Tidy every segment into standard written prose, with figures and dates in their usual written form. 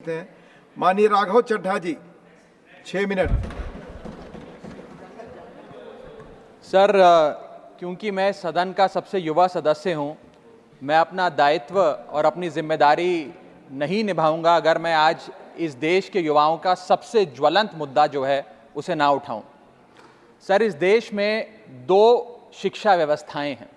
पूछते हैं। माननीय राघव चड्ढा जी, 6 मिनट। सर, क्योंकि मैं सदन का सबसे युवा सदस्य हूं, मैं अपना दायित्व और अपनी जिम्मेदारी नहीं निभाऊंगा अगर मैं आज इस देश के युवाओं का सबसे ज्वलंत मुद्दा जो है उसे ना उठाऊं। सर, इस देश में 2 शिक्षा व्यवस्थाएं हैं।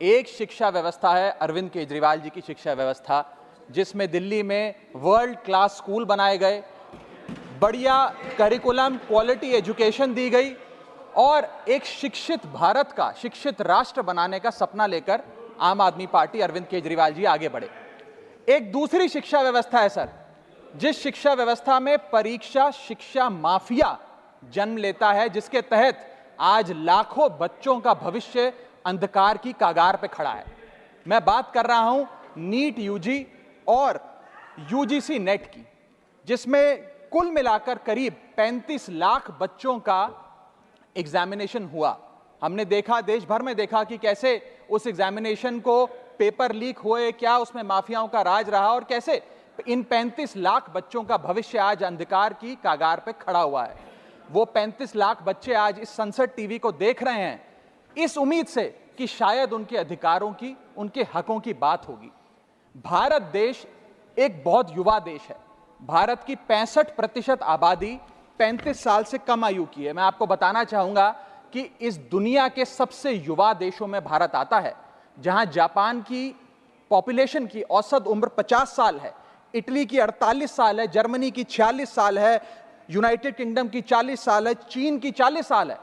एक शिक्षा व्यवस्था है अरविंद केजरीवाल जी की शिक्षा व्यवस्था, जिसमें दिल्ली में वर्ल्ड क्लास स्कूल बनाए गए, बढ़िया करिकुलम, क्वालिटी एजुकेशन दी गई और एक शिक्षित भारत का, शिक्षित राष्ट्र बनाने का सपना लेकर आम आदमी पार्टी, अरविंद केजरीवाल जी आगे बढ़े। एक दूसरी शिक्षा व्यवस्था है सर, जिस शिक्षा व्यवस्था में परीक्षा शिक्षा माफिया जन्म लेता है, जिसके तहत आज लाखों बच्चों का भविष्य अंधकार की कागार पे खड़ा है। मैं बात कर रहा हूं नीट यूजी और यूजीसी नेट की, जिसमें कुल मिलाकर करीब 35 लाख बच्चों का एग्जामिनेशन हुआ। हमने देखा, देश भर में देखा कि कैसे उस एग्जामिनेशन को पेपर लीक हुए, क्या उसमें माफियाओं का राज रहा और कैसे इन 35 लाख बच्चों का भविष्य आज अंधकार की कागार पे खड़ा हुआ है। वो 35 लाख बच्चे आज इस संसद टीवी को देख रहे हैं इस उम्मीद से कि शायद उनके अधिकारों की, उनके हकों की बात होगी। भारत देश एक बहुत युवा देश है। भारत की 65% आबादी 35 साल से कम आयु की है। मैं आपको बताना चाहूंगा कि इस दुनिया के सबसे युवा देशों में भारत आता है, जहां जापान की पॉपुलेशन की औसत उम्र 50 साल है, इटली की 48 साल है, जर्मनी की 46 साल है, यूनाइटेड किंगडम की 40 साल है, चीन की 40 साल है।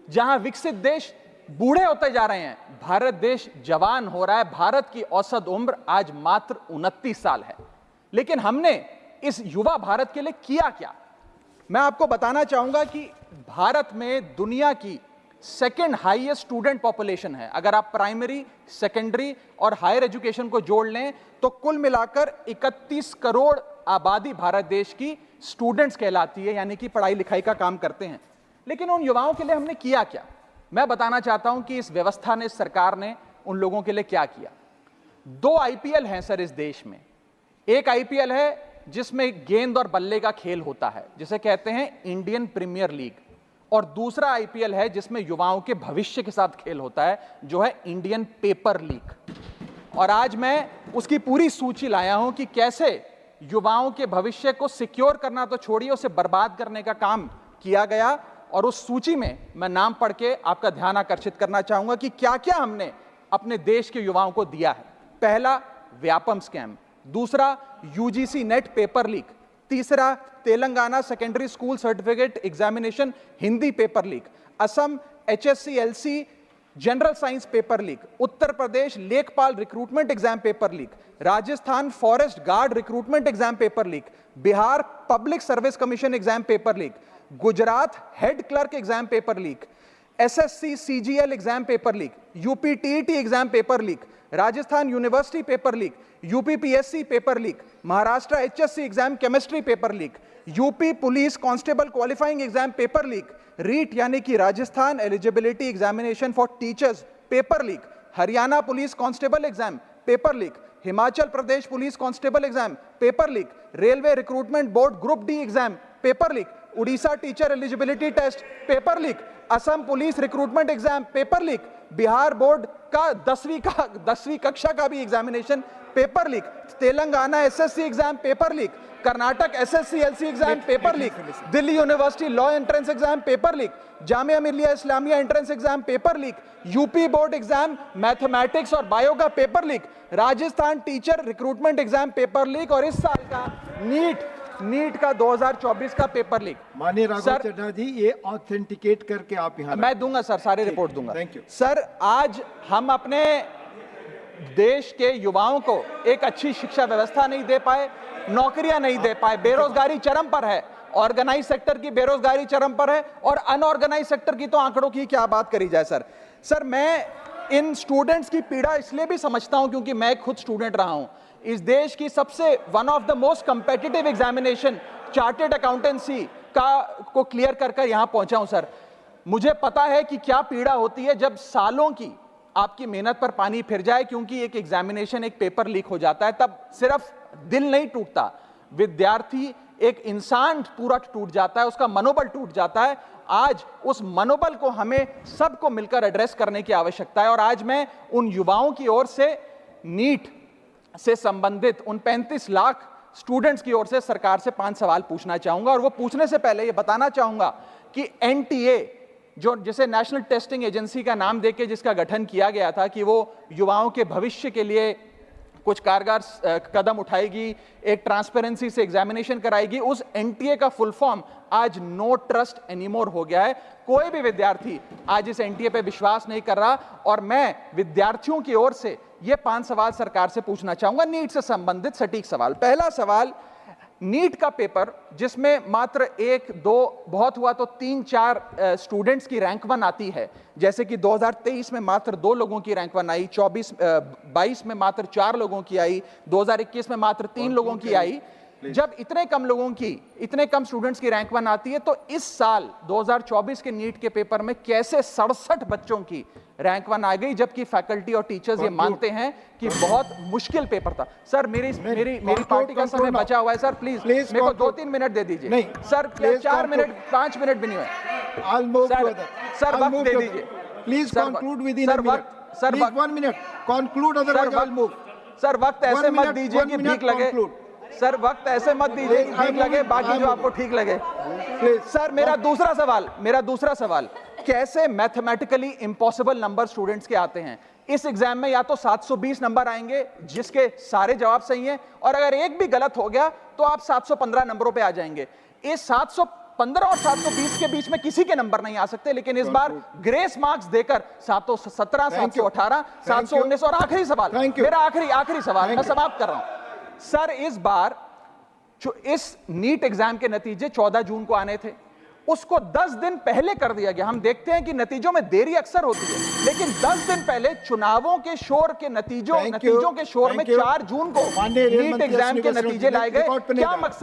जहां विकसित देश बूढ़े होते जा रहे हैं, भारत देश जवान हो रहा है। भारत की औसत उम्र आज मात्र 29 साल है। लेकिन हमने इस युवा भारत के लिए किया क्या? मैं आपको बताना चाहूंगा कि भारत में दुनिया की सेकेंड हाईएस्ट स्टूडेंट पॉपुलेशन है। अगर आप प्राइमरी, सेकेंडरी और हायर एजुकेशन को जोड़ लें तो कुल मिलाकर 31 करोड़ आबादी भारत देश की स्टूडेंट्स कहलाती है, यानी कि पढ़ाई लिखाई का काम करते हैं। लेकिन उन युवाओं के लिए हमने किया क्या? मैं बताना चाहता हूं कि इस व्यवस्था ने, सरकार ने उन लोगों के लिए क्या किया। 2 आईपीएल हैं सर इस देश में। एक आईपीएल है जिसमें गेंद और बल्ले का खेल होता है, जिसे कहते हैं इंडियन प्रीमियर लीग, और दूसरा आईपीएल है जिसमें युवाओं के भविष्य के साथ खेल होता है, जो है इंडियन पेपर लीग। और आज मैं उसकी पूरी सूची लाया हूं कि कैसे युवाओं के भविष्य को सिक्योर करना तो छोड़िए, उसे बर्बाद करने का काम किया गया। और उस सूची में मैं नाम पढ़ के आपका ध्यान आकर्षित करना चाहूंगा कि क्या क्या हमने अपने देश के युवाओं को दिया है। पहला, व्यापम स्कैम। दूसरा, यूजीसी नेट पेपर लीक। तीसरा, Telangana secondary school certificate examination Hindi paper leak. Assam HSC-LC general science paper leak. Uttar Pradesh लेखपाल recruitment exam paper leak. Rajasthan forest guard recruitment exam paper leak. Bihar public service commission exam paper leak. Gujarat head clerk exam paper leak. SSC CGL exam paper leak. UP TET exam paper leak. Rajasthan university paper leak. UP PSC paper leak. Maharashtra HSC exam chemistry paper leak. UP police constable qualifying exam paper leak. REET यानी कि Rajasthan eligibility examination for teachers paper leak. Haryana police constable exam paper leak. Himachal Pradesh police constable exam paper leak. Railway recruitment board group D exam paper leak. Orissa teacher eligibility test paper leak. Assam police recruitment exam paper leak. Bihar board का 10वीं कक्षा का भी examination paper leak. Telangana SSC exam paper leak. Karnataka SSC-LC exam paper leak. Delhi university law entrance exam paper leak. Jamia Millia Islamia entrance exam paper leak. UP board exam mathematics और bio का paper leak. Rajasthan teacher recruitment exam paper leak. और इस साल का NEET का 2024 का paper leak. माननीय राघव चड्ढा जी, ये ऑथेंटिकेट करके आप यहाँ मैं दूंगा सर, सारी रिपोर्ट दूंगा। थैंक यू सर, आज हम अपने देश के युवाओं को एक अच्छी शिक्षा व्यवस्था नहीं दे पाए, नौकरियां नहीं दे पाए, बेरोजगारी चरम पर है, ऑर्गेनाइज सेक्टर की बेरोजगारी चरम पर है और अनऑर्गेनाइज सेक्टर की तो आंकड़ों की क्या बात करी जाए। सर मैं इन स्टूडेंट्स की पीड़ा इसलिए भी समझता हूं क्योंकि मैं खुद स्टूडेंट रहा हूं। इस देश की सबसे one of the most competitive examination chartered accountancy को क्लियर कर यहां पहुंचा हूं। सर, मुझे पता है कि क्या पीड़ा होती है जब सालों की आपकी मेहनत पर पानी फिर जाए क्योंकि एक एग्जामिनेशन, एक पेपर लीक हो जाता है। तब सिर्फ दिल नहीं टूटता, विद्यार्थी, एक इंसान पूरा टूट जाता है, उसका मनोबल टूट जाता है। आज उस मनोबल को हमें सबको मिलकर एड्रेस करने की आवश्यकता है। और आज मैं उन युवाओं की ओर से, नीट से संबंधित उन 35 लाख स्टूडेंट्स की ओर से सरकार से 5 सवाल पूछना चाहूंगा। और वो पूछने से पहले ये बताना चाहूंगा कि एनटीए, जो जिसे नेशनल टेस्टिंग एजेंसी का नाम देके जिसका गठन किया गया था कि वो युवाओं के भविष्य के लिए कुछ कारगर कदम उठाएगी, एक ट्रांसपेरेंसी से एग्जामिनेशन कराएगी, उस एनटीए का फुल फॉर्म आज नो ट्रस्ट एनीमोर हो गया है। कोई भी विद्यार्थी आज इस एनटीए पे विश्वास नहीं कर रहा। और मैं विद्यार्थियों की ओर से ये 5 सवाल सरकार से पूछना चाहूंगा, नीट से संबंधित सटीक सवाल। पहला सवाल, नीट का पेपर जिसमें मात्र 1-2, बहुत हुआ तो 3-4 स्टूडेंट्स की रैंक 1 आती है, जैसे कि 2023 में मात्र 2 लोगों की रैंक 1 आई, 22 में मात्र 4 लोगों की आई, 2021 में मात्र 3 लोगों की आई। जब इतने कम स्टूडेंट्स की रैंक 1 आती है, तो इस साल 2024 के नीट के पेपर में कैसे 67 बच्चों की रैंक 1 आ गई, जबकि फैकल्टी और टीचर्स ये मानते हैं कि बहुत मुश्किल पेपर था। सर मेरी पार्टी का समय बचा हुआ है सर, प्लीज मेरे को 2-3 मिनट दे दीजिए। नहीं सर, 4 मिनट 5 मिनट भी नहीं हुए सर, वक्त दे दीजिए please. Conclude with in a minute sir, 1 minute conclude, otherwise I will move. Sir वक्त ऐसे मत दीजिए कि भीख लगे सर, वक्त ऐसे मत दीजिए कि ठीक लगे, बाकी जो आपको ठीक लगे। सर मेरा दूसरा सवाल, कैसे मैथमेटिकली इम्पॉसिबल नंबर स्टूडेंट्स के आते हैं? इस एग्जाम में या तो 720 नंबर आएंगे जिसके सारे जवाब सही हैं, और अगर एक भी गलत हो गया तो आप 715 नंबरों पे आ जाएंगे। इस 715 और 720 के बीच में किसी के नंबर नहीं आ सकते, लेकिन इस बार ग्रेस मार्क्स देकर 717, 718, 719। और आखिरी सवाल, मेरा आखिरी सवाल, मैं समाप्त कर रहा हूं सर। इस बार जो इस नीट एग्जाम के नतीजे 14 जून को आने थे, उसको 10 दिन पहले कर दिया गया। हम देखते हैं कि नतीजों में देरी अक्सर होती है, लेकिन 10 दिन पहले चुनावों के शोर के नतीजों के शोर में 4 जून को नीट एग्जाम के नतीजे लाए गए। क्या मकसद